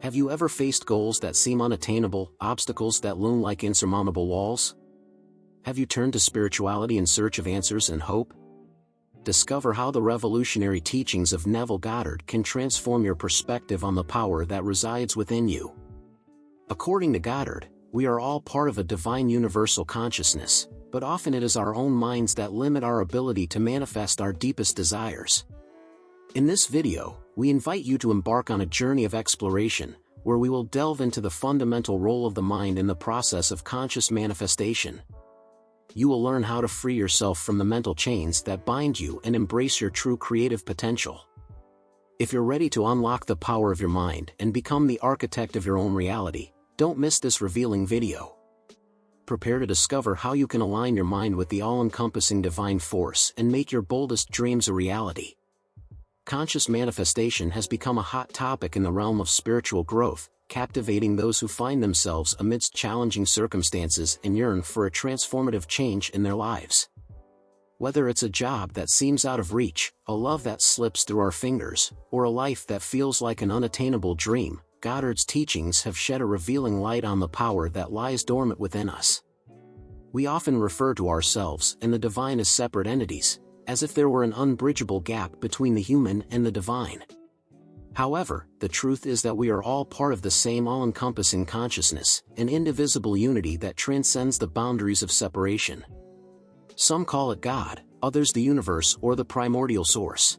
Have you ever faced goals that seem unattainable, obstacles that loom like insurmountable walls? Have you turned to spirituality in search of answers and hope? Discover how the revolutionary teachings of Neville Goddard can transform your perspective on the power that resides within you. According to Goddard, we are all part of a divine universal consciousness, but often it is our own minds that limit our ability to manifest our deepest desires. In this video, we invite you to embark on a journey of exploration, where we will delve into the fundamental role of the mind in the process of conscious manifestation. You will learn how to free yourself from the mental chains that bind you and embrace your true creative potential. If you're ready to unlock the power of your mind and become the architect of your own reality, don't miss this revealing video. Prepare to discover how you can align your mind with the all-encompassing divine force and make your boldest dreams a reality. Conscious manifestation has become a hot topic in the realm of spiritual growth, captivating those who find themselves amidst challenging circumstances and yearn for a transformative change in their lives. Whether it's a job that seems out of reach, a love that slips through our fingers, or a life that feels like an unattainable dream, Goddard's teachings have shed a revealing light on the power that lies dormant within us. We often refer to ourselves and the divine as separate entities, as if there were an unbridgeable gap between the human and the divine. However, the truth is that we are all part of the same all-encompassing consciousness, an indivisible unity that transcends the boundaries of separation. Some call it God, others the universe or the primordial source.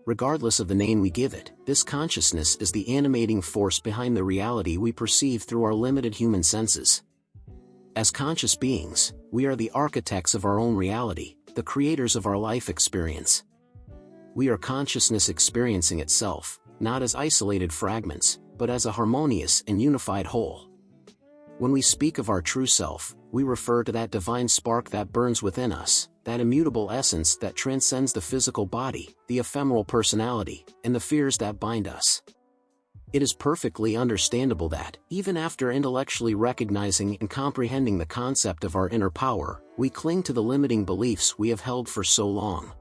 Regardless of the name we give it, this consciousness is the animating force behind the reality we perceive through our limited human senses. As conscious beings, we are the architects of our own reality, the creators of our life experience. We are consciousness experiencing itself, not as isolated fragments, but as a harmonious and unified whole. When we speak of our true self, we refer to that divine spark that burns within us, that immutable essence that transcends the physical body, the ephemeral personality, and the fears that bind us. It is perfectly understandable that, even after intellectually recognizing and comprehending the concept of our inner power, we cling to the limiting beliefs we have held for so long.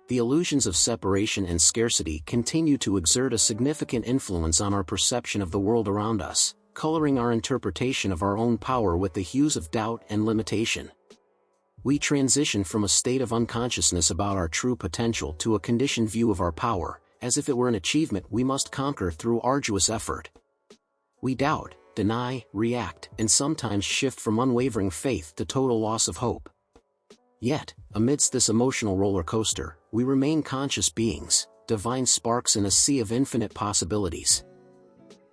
The illusions of separation and scarcity continue to exert a significant influence on our perception of the world around us, coloring our interpretation of our own power with the hues of doubt and limitation. We transition from a state of unconsciousness about our true potential to a conditioned view of our power, as if it were an achievement we must conquer through arduous effort. We doubt, deny, react, and sometimes shift from unwavering faith to total loss of hope. Yet, amidst this emotional roller coaster, we remain conscious beings, divine sparks in a sea of infinite possibilities.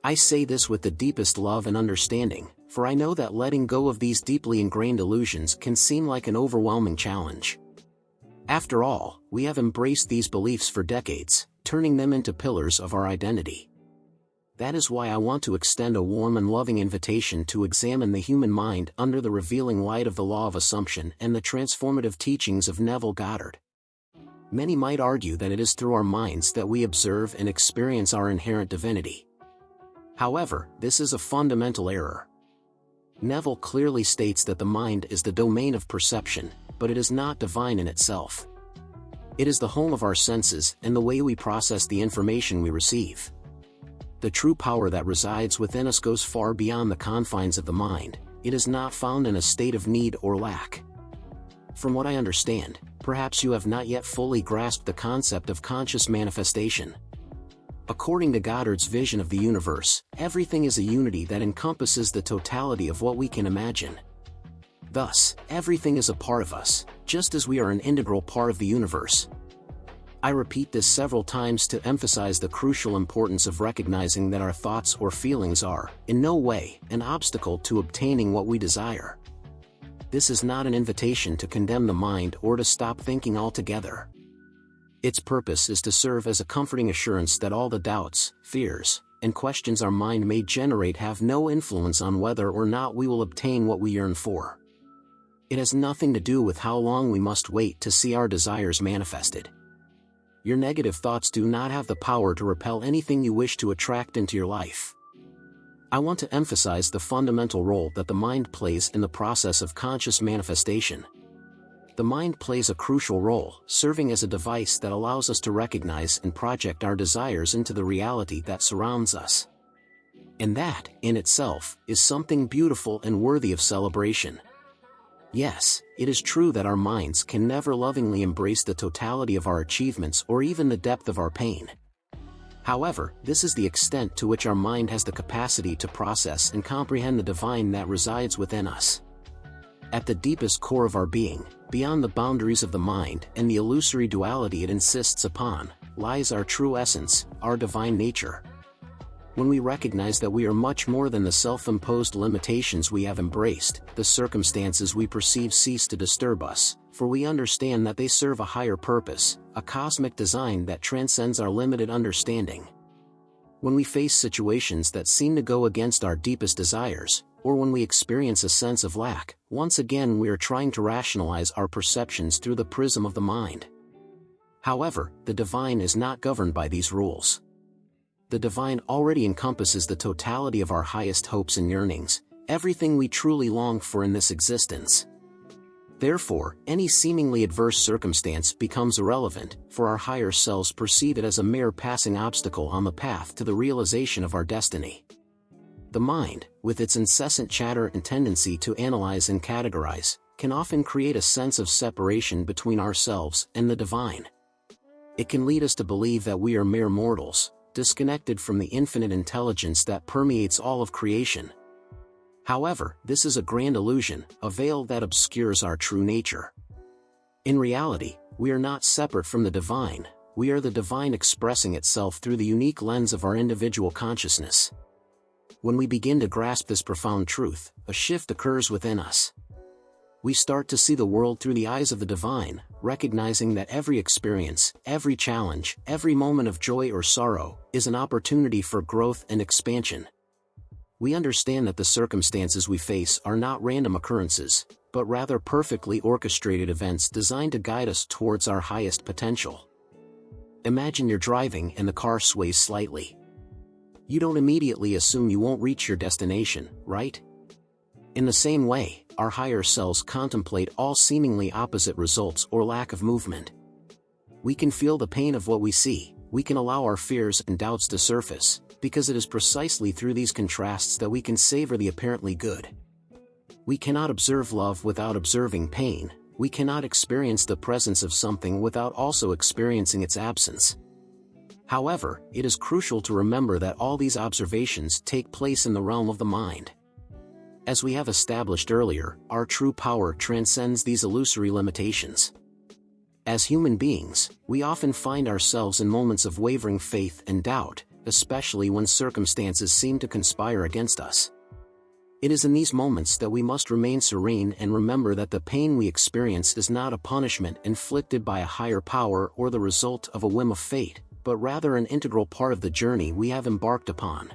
I say this with the deepest love and understanding, for I know that letting go of these deeply ingrained illusions can seem like an overwhelming challenge. After all, we have embraced these beliefs for decades, turning them into pillars of our identity. That is why I want to extend a warm and loving invitation to examine the human mind under the revealing light of the law of assumption and the transformative teachings of Neville Goddard. Many might argue that it is through our minds that we observe and experience our inherent divinity. However, this is a fundamental error. Neville clearly states that the mind is the domain of perception, but it is not divine in itself. It is the home of our senses and the way we process the information we receive. The true power that resides within us goes far beyond the confines of the mind. It is not found in a state of need or lack. From what I understand, perhaps you have not yet fully grasped the concept of conscious manifestation. According to Goddard's vision of the universe, everything is a unity that encompasses the totality of what we can imagine. Thus, everything is a part of us, just as we are an integral part of the universe. I repeat this several times to emphasize the crucial importance of recognizing that our thoughts or feelings are, in no way, an obstacle to obtaining what we desire. This is not an invitation to condemn the mind or to stop thinking altogether. Its purpose is to serve as a comforting assurance that all the doubts, fears, and questions our mind may generate have no influence on whether or not we will obtain what we yearn for. It has nothing to do with how long we must wait to see our desires manifested. Your negative thoughts do not have the power to repel anything you wish to attract into your life. I want to emphasize the fundamental role that the mind plays in the process of conscious manifestation. The mind plays a crucial role, serving as a device that allows us to recognize and project our desires into the reality that surrounds us. And that, in itself, is something beautiful and worthy of celebration. Yes, it is true that our minds can never lovingly embrace the totality of our achievements or even the depth of our pain. However, this is the extent to which our mind has the capacity to process and comprehend the divine that resides within us. At the deepest core of our being, beyond the boundaries of the mind and the illusory duality it insists upon, lies our true essence, our divine nature. When we recognize that we are much more than the self-imposed limitations we have embraced, the circumstances we perceive cease to disturb us, for we understand that they serve a higher purpose, a cosmic design that transcends our limited understanding. When we face situations that seem to go against our deepest desires, or when we experience a sense of lack, once again we are trying to rationalize our perceptions through the prism of the mind. However, the divine is not governed by these rules. The divine already encompasses the totality of our highest hopes and yearnings, everything we truly long for in this existence. Therefore, any seemingly adverse circumstance becomes irrelevant, for our higher selves perceive it as a mere passing obstacle on the path to the realization of our destiny. The mind, with its incessant chatter and tendency to analyze and categorize, can often create a sense of separation between ourselves and the divine. It can lead us to believe that we are mere mortals, disconnected from the infinite intelligence that permeates all of creation. However, this is a grand illusion, a veil that obscures our true nature. In reality, we are not separate from the divine, we are the divine expressing itself through the unique lens of our individual consciousness. When we begin to grasp this profound truth, a shift occurs within us. We start to see the world through the eyes of the divine, recognizing that every experience, every challenge, every moment of joy or sorrow, is an opportunity for growth and expansion. We understand that the circumstances we face are not random occurrences, but rather perfectly orchestrated events designed to guide us towards our highest potential. Imagine you're driving and the car sways slightly. You don't immediately assume you won't reach your destination, right? In the same way, our higher selves contemplate all seemingly opposite results or lack of movement. We can feel the pain of what we see, we can allow our fears and doubts to surface, because it is precisely through these contrasts that we can savor the apparently good. We cannot observe love without observing pain, we cannot experience the presence of something without also experiencing its absence. However, it is crucial to remember that all these observations take place in the realm of the mind. As we have established earlier, our true power transcends these illusory limitations. As human beings, we often find ourselves in moments of wavering faith and doubt, especially when circumstances seem to conspire against us. It is in these moments that we must remain serene and remember that the pain we experience is not a punishment inflicted by a higher power or the result of a whim of fate, but rather an integral part of the journey we have embarked upon.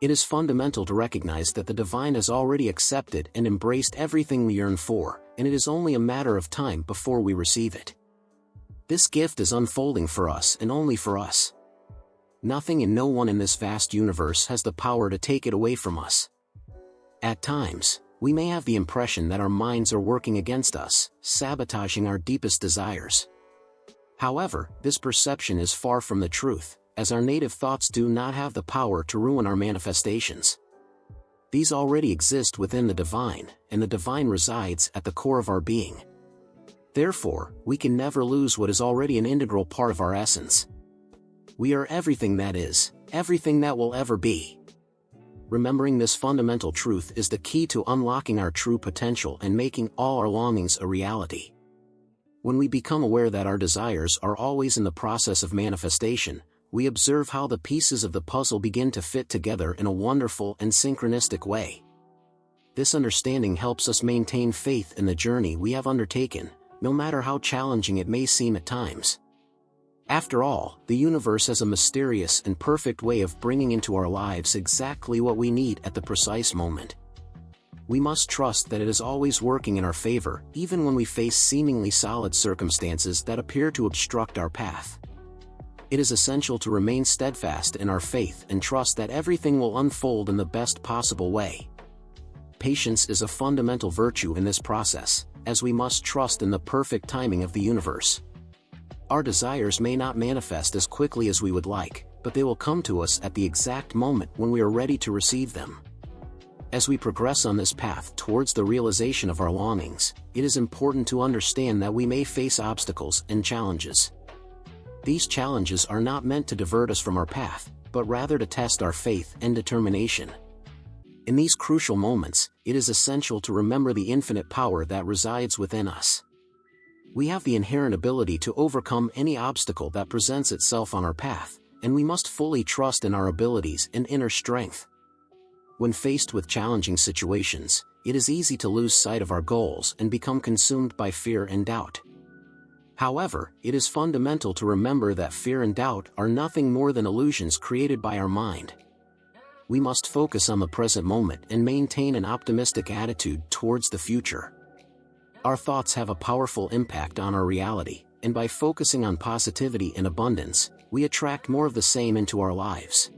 It is fundamental to recognize that the divine has already accepted and embraced everything we yearn for, and it is only a matter of time before we receive it. This gift is unfolding for us and only for us. Nothing and no one in this vast universe has the power to take it away from us. At times, we may have the impression that our minds are working against us, sabotaging our deepest desires. However, this perception is far from the truth, as our native thoughts do not have the power to ruin our manifestations. These already exist within the divine, and the divine resides at the core of our being. Therefore, we can never lose what is already an integral part of our essence. We are everything that is, everything that will ever be. Remembering this fundamental truth is the key to unlocking our true potential and making all our longings a reality. When we become aware that our desires are always in the process of manifestation, we observe how the pieces of the puzzle begin to fit together in a wonderful and synchronistic way. This understanding helps us maintain faith in the journey we have undertaken, no matter how challenging it may seem at times. After all, the universe has a mysterious and perfect way of bringing into our lives exactly what we need at the precise moment. We must trust that it is always working in our favor, even when we face seemingly solid circumstances that appear to obstruct our path. It is essential to remain steadfast in our faith and trust that everything will unfold in the best possible way. Patience is a fundamental virtue in this process, as we must trust in the perfect timing of the universe. Our desires may not manifest as quickly as we would like, but they will come to us at the exact moment when we are ready to receive them. As we progress on this path towards the realization of our longings, it is important to understand that we may face obstacles and challenges. These challenges are not meant to divert us from our path, but rather to test our faith and determination. In these crucial moments, it is essential to remember the infinite power that resides within us. We have the inherent ability to overcome any obstacle that presents itself on our path, and we must fully trust in our abilities and inner strength. When faced with challenging situations, it is easy to lose sight of our goals and become consumed by fear and doubt. However, it is fundamental to remember that fear and doubt are nothing more than illusions created by our mind. We must focus on the present moment and maintain an optimistic attitude towards the future. Our thoughts have a powerful impact on our reality, and by focusing on positivity and abundance, we attract more of the same into our lives.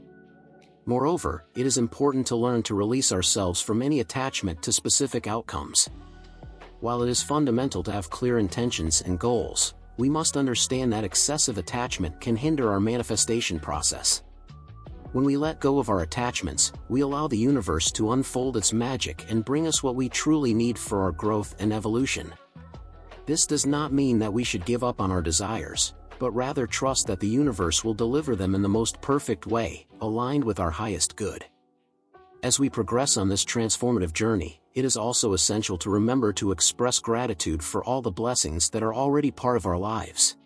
Moreover, it is important to learn to release ourselves from any attachment to specific outcomes. While it is fundamental to have clear intentions and goals, we must understand that excessive attachment can hinder our manifestation process. When we let go of our attachments, we allow the universe to unfold its magic and bring us what we truly need for our growth and evolution. This does not mean that we should give up on our desires, but rather trust that the universe will deliver them in the most perfect way, aligned with our highest good. As we progress on this transformative journey, it is also essential to remember to express gratitude for all the blessings that are already part of our lives.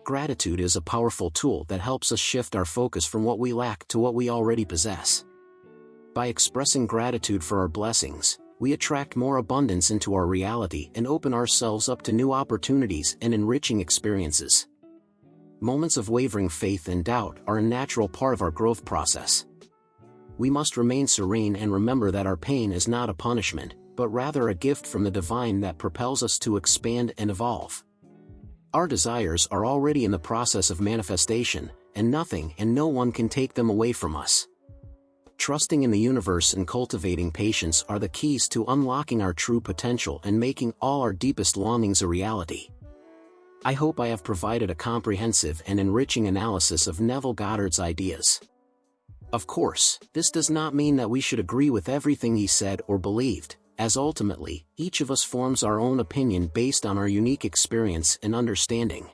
Gratitude is a powerful tool that helps us shift our focus from what we lack to what we already possess. By expressing gratitude for our blessings, we attract more abundance into our reality and open ourselves up to new opportunities and enriching experiences. Moments of wavering faith and doubt are a natural part of our growth process. We must remain serene and remember that our pain is not a punishment, but rather a gift from the divine that propels us to expand and evolve. Our desires are already in the process of manifestation, and nothing and no one can take them away from us. Trusting in the universe and cultivating patience are the keys to unlocking our true potential and making all our deepest longings a reality. I hope I have provided a comprehensive and enriching analysis of Neville Goddard's ideas. Of course, this does not mean that we should agree with everything he said or believed, as ultimately, each of us forms our own opinion based on our unique experience and understanding.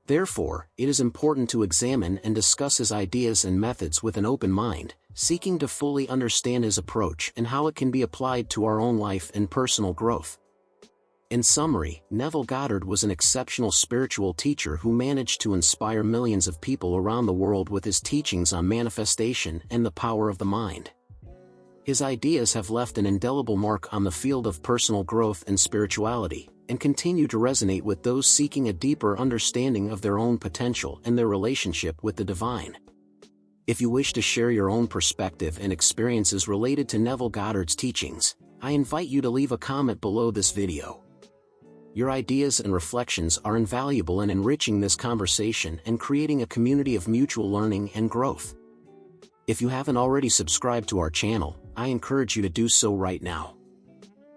Therefore, it is important to examine and discuss his ideas and methods with an open mind, seeking to fully understand his approach and how it can be applied to our own life and personal growth. In summary, Neville Goddard was an exceptional spiritual teacher who managed to inspire millions of people around the world with his teachings on manifestation and the power of the mind. His ideas have left an indelible mark on the field of personal growth and spirituality, and continue to resonate with those seeking a deeper understanding of their own potential and their relationship with the divine. If you wish to share your own perspective and experiences related to Neville Goddard's teachings, I invite you to leave a comment below this video. Your ideas and reflections are invaluable in enriching this conversation and creating a community of mutual learning and growth. If you haven't already subscribed to our channel, I encourage you to do so right now.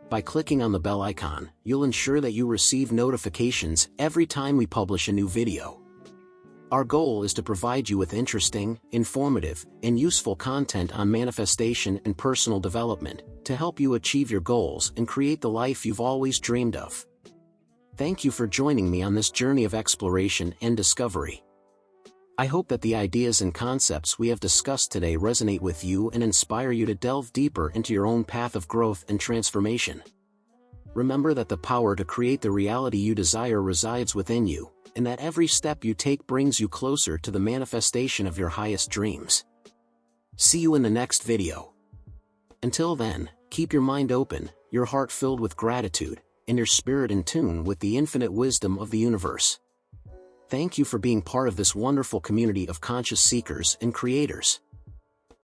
By clicking on the bell icon, you'll ensure that you receive notifications every time we publish a new video. Our goal is to provide you with interesting, informative, and useful content on manifestation and personal development, to help you achieve your goals and create the life you've always dreamed of. Thank you for joining me on this journey of exploration and discovery. I hope that the ideas and concepts we have discussed today resonate with you and inspire you to delve deeper into your own path of growth and transformation. Remember that the power to create the reality you desire resides within you, and that every step you take brings you closer to the manifestation of your highest dreams. See you in the next video. Until then, keep your mind open, your heart filled with gratitude, and your spirit in tune with the infinite wisdom of the universe. Thank you for being part of this wonderful community of conscious seekers and creators.